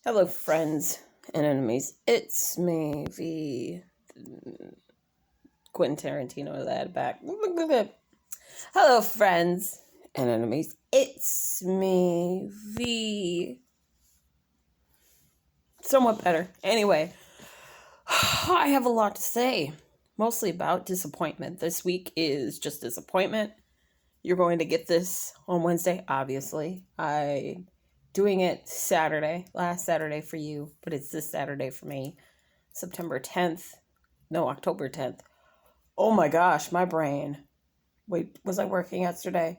Hello, friends and enemies. It's me, the Quentin Tarantino lad back. Hello, friends and enemies. It's me, the somewhat better. Anyway, I have a lot to say, mostly about disappointment. This week is just disappointment. You're going to get this on Wednesday, obviously. Doing it Saturday, last Saturday for you, but it's this Saturday for me, October 10th. Oh my gosh, my brain. Wait, was I working yesterday?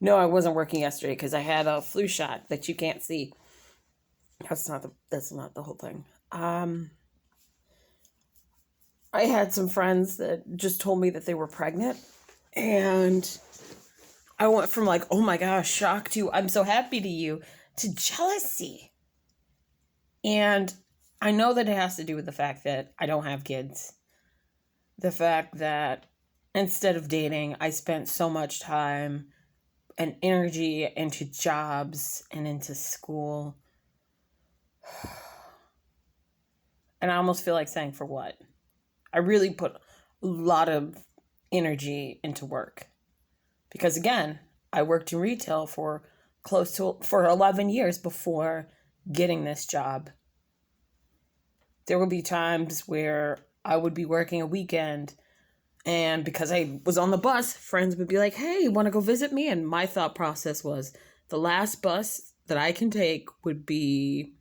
No, I wasn't working yesterday because I had a flu shot that you can't see. That's not the whole thing. I had some friends that just told me that they were pregnant, and I went from like, oh my gosh, shock to I'm so happy to you, to jealousy. And I know that it has to do with the fact that I don't have kids. The fact that instead of dating, I spent so much time and energy into jobs and into school. And I almost feel like saying, for what? I really put a lot of energy into work. Because again, I worked in retail for 11 years before getting this job. There would be times where I would be working a weekend, and because I was on the bus, friends would be like, hey, you want to go visit me? And my thought process was the last bus that I can take would be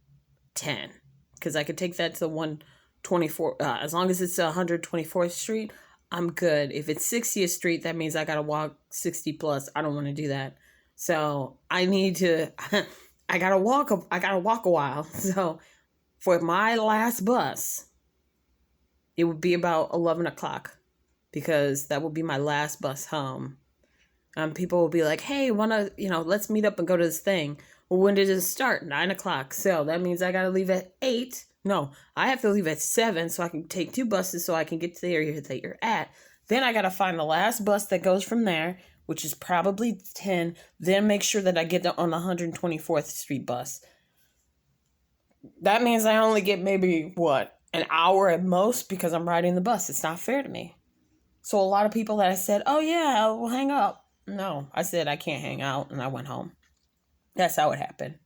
10, because I could take that to 124. As long as it's 124th Street, I'm good. If it's 60th Street, that means I got to walk 60 plus. I don't want to do that. So I need to, I got to walk a while. So for my last bus, it would be about 11 o'clock, because that would be my last bus home. People will be like, hey, let's meet up and go to this thing. Well, when did it start? 9 o'clock. So that means I got to leave at 8. No, I have to leave at 7 so I can take 2 buses so I can get to the area that you're at. Then I got to find the last bus that goes from there, which is probably 10. Then make sure that I get on the 124th Street bus. That means I only get maybe, an hour at most, because I'm riding the bus. It's not fair to me. So a lot of people that I said, oh yeah, we'll hang up. No, I said I can't hang out, and I went home. That's how it happened.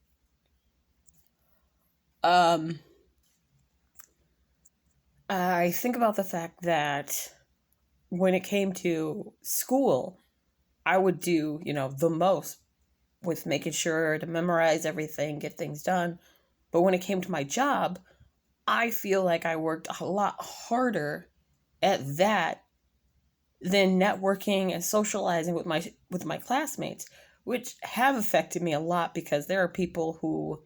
I think about the fact that when it came to school, I would do, the most with making sure to memorize everything, get things done. But when it came to my job, I feel like I worked a lot harder at that than networking and socializing with my classmates, which have affected me a lot, because there are people who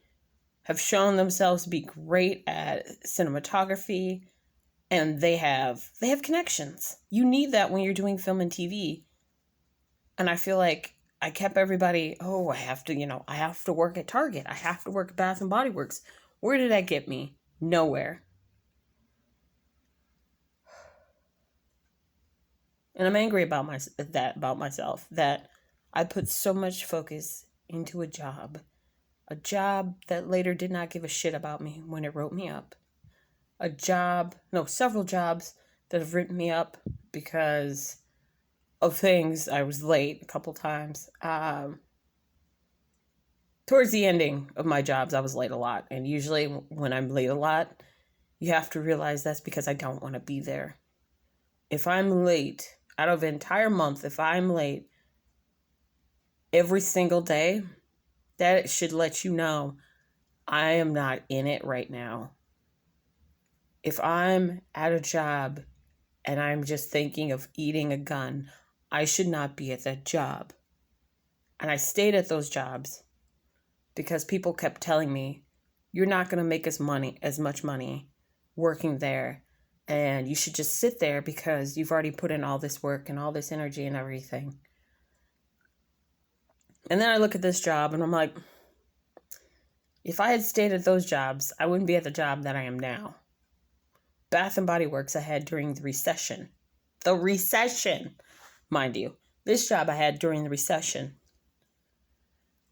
have shown themselves to be great at cinematography, and they have connections. You need that when you're doing film and TV. And I feel like I kept everybody, I have to work at Target. I have to work at Bath and Body Works. Where did that get me? Nowhere. And I'm angry about myself, that I put so much focus into a job that later did not give a shit about me when it wrote me up. Several jobs that have written me up because of things. I was late a couple times. Towards the ending of my jobs, I was late a lot. And usually when I'm late a lot, you have to realize that's because I don't want to be there. If I'm late, out of an entire month, if I'm late every single day, that should let you know I am not in it right now. If I'm at a job and I'm just thinking of eating a gun, I should not be at that job. And I stayed at those jobs because people kept telling me, you're not going to make as much money working there. And you should just sit there because you've already put in all this work and all this energy and everything. And then I look at this job and I'm like, if I had stayed at those jobs, I wouldn't be at the job that I am now. Bath and Body Works I had during the recession. The recession, mind you. This job I had during the recession.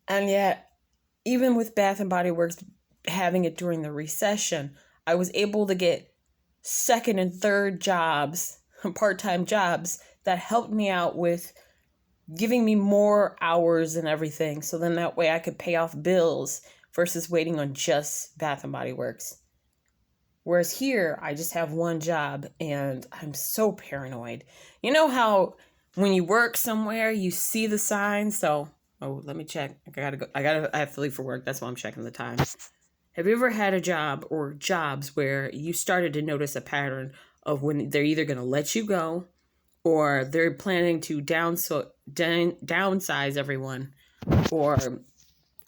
And yet, even with Bath and Body Works having it during the recession, I was able to get second and third jobs, part-time jobs that helped me out with giving me more hours and everything. So then that way I could pay off bills versus waiting on just Bath and Body Works. Whereas here, I just have one job and I'm so paranoid. You know how when you work somewhere, you see the signs? So, oh, let me check. I have to leave for work. That's why I'm checking the time. Have you ever had a job or jobs where you started to notice a pattern of when they're either going to let you go or they're planning to downsize everyone or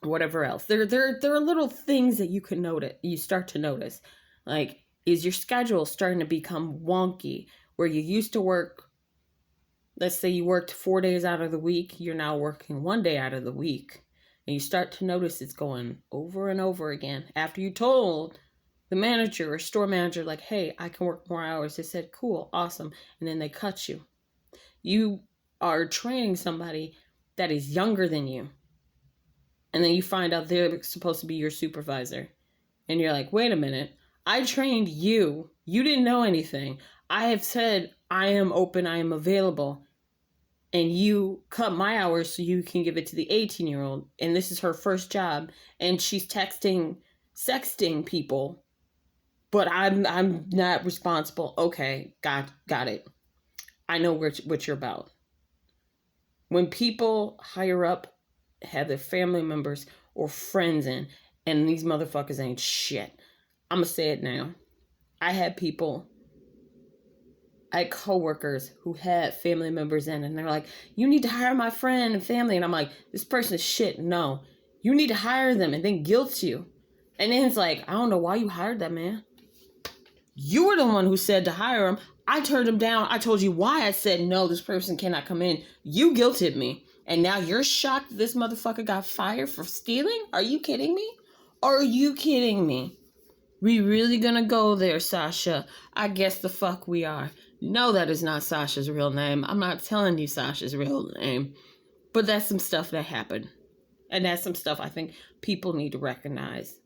whatever else? There are little things that you can notice. You start to notice, like, is your schedule starting to become wonky? Where you used to work, let's say you worked 4 days out of the week, you're now working 1 day out of the week, and you start to notice it's going over and over again. After you told the manager or store manager, like, hey, I can work more hours, they said, cool, awesome, and then they cut you. You are training somebody that is younger than you, and then you find out they're supposed to be your supervisor. And you're like, wait a minute. I trained you. You didn't know anything. I have said I am open, I am available. And you cut my hours so you can give it to the 18-year-old. And this is her first job. And she's sexting people. But I'm not responsible. Okay, got it. I know what you're about. When people higher up have their family members or friends in, and these motherfuckers ain't shit. I'm gonna say it now. I had coworkers who had family members in, and they're like, you need to hire my friend and family. And I'm like, this person is shit. No, you need to hire them and then guilt you. And then it's like, I don't know why you hired that man. You were the one who said to hire him. I turned him down. I told you why I said, no, this person cannot come in. You guilted me. And now you're shocked this motherfucker got fired for stealing? Are you kidding me? Are you kidding me? We really gonna go there, Sasha? I guess the fuck we are. No, that is not Sasha's real name. I'm not telling you Sasha's real name. But that's some stuff that happened. And that's some stuff I think people need to recognize.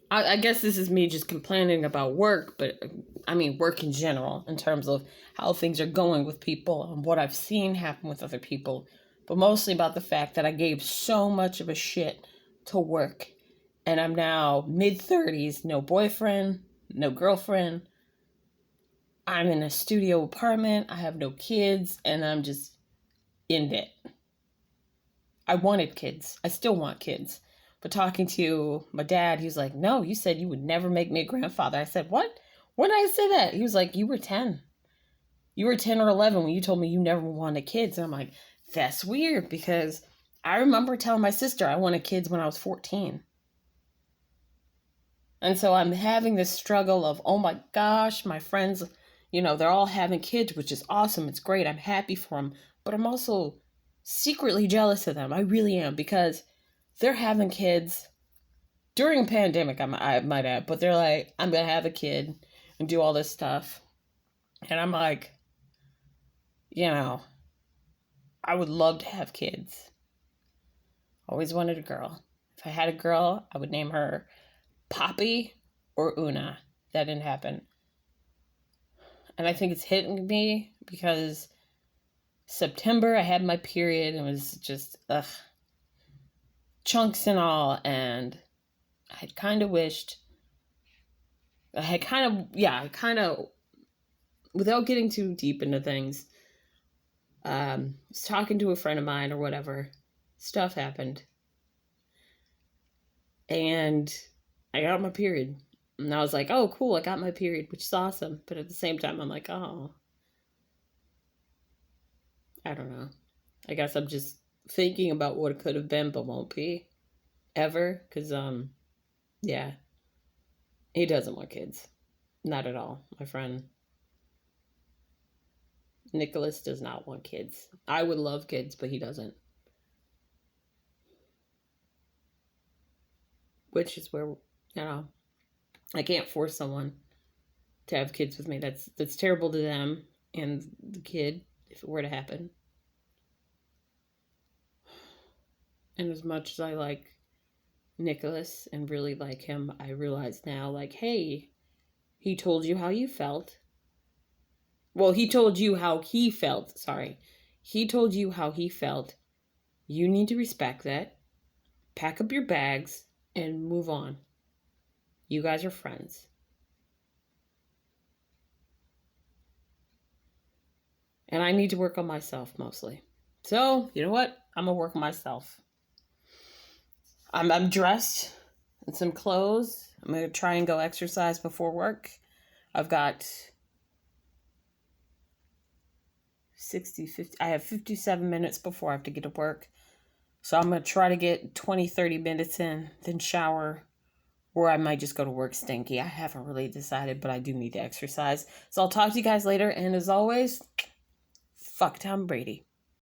I guess this is me just complaining about work, but I mean work in general, in terms of how things are going with people and what I've seen happen with other people, but mostly about the fact that I gave so much of a shit to work, and I'm now mid-30s, no boyfriend, no girlfriend, I'm in a studio apartment, I have no kids, and I'm just in debt. I wanted kids. I still want kids. But talking to my dad, he was like, no, you said you would never make me a grandfather. I said, what? When did I say that? He was like, you were 10. You were 10 or 11 when you told me you never wanted kids. And I'm like, that's weird, because I remember telling my sister I wanted kids when I was 14. And so I'm having this struggle of, oh my gosh, my friends, they're all having kids, which is awesome. It's great. I'm happy for them. But I'm also secretly jealous of them. I really am, because they're having kids during a pandemic, I might add, but they're like, I'm going to have a kid and do all this stuff. And I'm like, I would love to have kids. Always wanted a girl. If I had a girl, I would name her Poppy or Una. That didn't happen. And I think it's hitting me because September, I had my period and it was just, chunks and all, and I had kind of wished, without getting too deep into things, was talking to a friend of mine or whatever, stuff happened, and I got my period, and I was like, oh, cool, I got my period, which is awesome, but at the same time, I'm like, oh, I don't know, I guess I'm just thinking about what it could have been, but won't be, ever, because, yeah, he doesn't want kids, not at all, my friend. Nicholas does not want kids. I would love kids, but he doesn't. Which is where, I can't force someone to have kids with me. That's terrible to them and the kid if it were to happen. And as much as I like Nicholas and really like him, I realize now, like, hey, he told you how you felt. Well, he told you how he felt. Sorry. He told you how he felt. You need to respect that. Pack up your bags and move on. You guys are friends. And I need to work on myself mostly. So, you know what? I'm going to work on myself. I'm dressed in some clothes. I'm going to try and go exercise before work. I've got 50. I have 57 minutes before I have to get to work. So I'm going to try to get 20-30 minutes in, then shower, or I might just go to work stinky. I haven't really decided, but I do need to exercise. So I'll talk to you guys later. And as always, fuck Tom Brady.